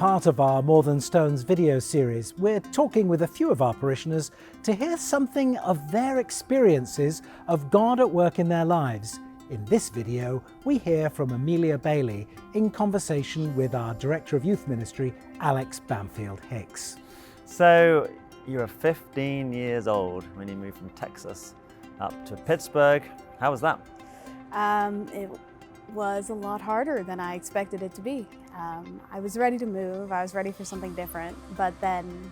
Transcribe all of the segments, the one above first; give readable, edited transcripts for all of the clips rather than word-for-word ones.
part of our More Than Stones video series, we're talking with a few of our parishioners to hear something of their experiences of God at work in their lives. In this video, we hear from Amelia Bailey in conversation with our Director of Youth Ministry, Alex Banfield Hicks. So you were 15 years old when you moved from Texas up to Pittsburgh. How was that? It was a lot harder than I expected it to be. I was ready to move, I was ready for something different, but then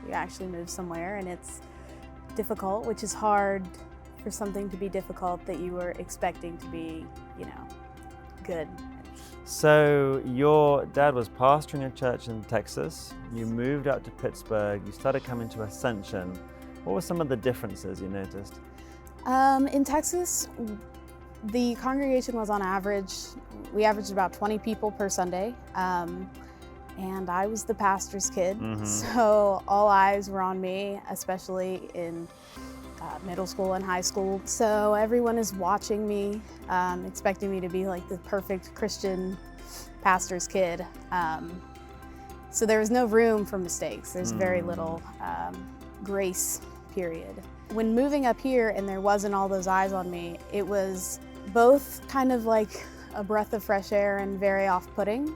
you actually move somewhere and it's difficult, which is hard for something to be difficult that you were expecting to be, good. So your dad was pastoring a church in Texas, you moved out to Pittsburgh, you started coming to Ascension. What were some of the differences you noticed? In Texas, the congregation was on average, we averaged about 20 people per Sunday, and I was the pastor's kid, so all eyes were on me, especially in middle school and high school. So everyone is watching me, expecting me to be like the perfect Christian pastor's kid. So there was no room for mistakes. There's very little grace period. When moving up here and there wasn't all those eyes on me, it was both kind of like a breath of fresh air and very off-putting.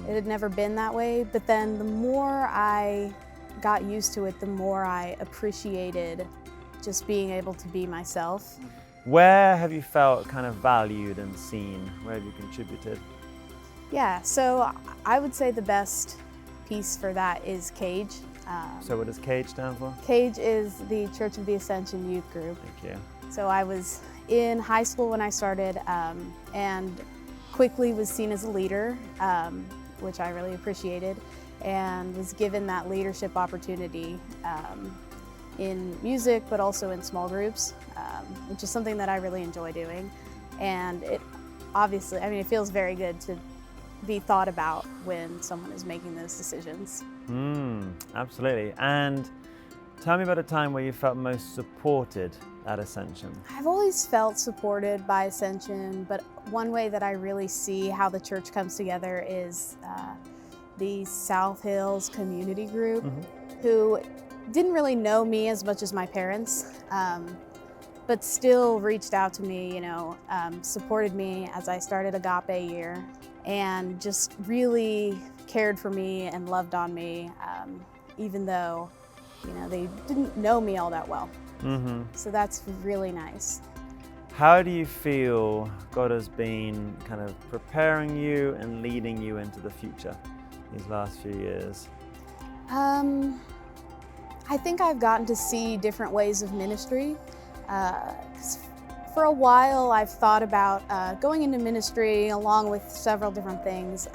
It had never been that way, but then the more I got used to it, the more I appreciated just being able to be myself. Where have you felt kind of valued and seen? Where have you contributed? Yeah, so I would say the best piece for that is CAGE. So what does CAGE stand for? CAGE is the Church of the Ascension youth group. Thank you. So I was in high school when I started and quickly was seen as a leader, which I really appreciated, and was given that leadership opportunity in music, but also in small groups, which is something that I really enjoy doing. And it obviously, it feels very good to be thought about when someone is making those decisions. Absolutely. And tell me about a time where you felt most supported at Ascension. I've always felt supported by Ascension, but one way that I really see how the church comes together is the South Hills community group, who didn't really know me as much as my parents, but still reached out to me, supported me as I started Agape Year, and just really cared for me and loved on me, even though, they didn't know me all that well. So that's really nice. How do you feel God has been kind of preparing you and leading you into the future these last few years? I think I've gotten to see different ways of ministry. For a while, I've thought about going into ministry along with several different things,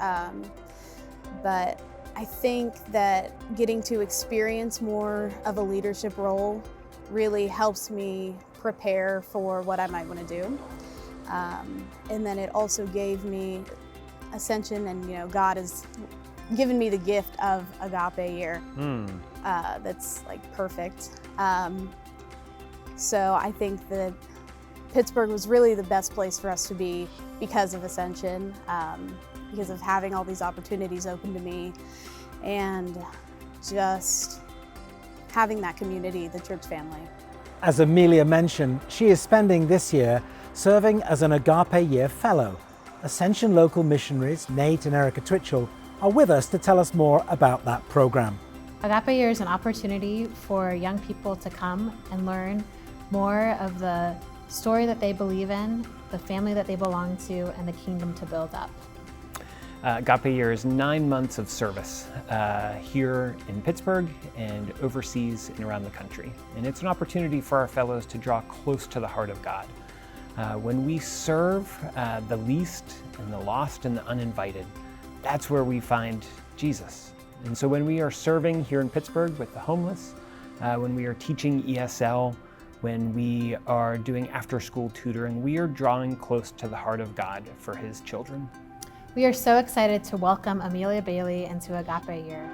but I think that getting to experience more of a leadership role really helps me prepare for what I might want to do. And then it also gave me Ascension, and God has given me the gift of Agape Year. That's like perfect. So I think that Pittsburgh was really the best place for us to be because of Ascension, because of having all these opportunities open to me, and just having that community, the church family. As Amelia mentioned, she is spending this year serving as an Agape Year Fellow. Ascension local missionaries Nate and Erika Twichell are with us to tell us more about that program. Agape Year is an opportunity for young people to come and learn more of the story that they believe in, the family that they belong to, and the kingdom to build up. Agape Year is 9 months of service here in Pittsburgh and overseas and around the country. And it's an opportunity for our fellows to draw close to the heart of God. When we serve the least and the lost and the uninvited, that's where we find Jesus. And so when we are serving here in Pittsburgh with the homeless, when we are teaching ESL, when we are doing after-school tutoring, we are drawing close to the heart of God for His children. We are so excited to welcome Amelia Bailey into Agape Year.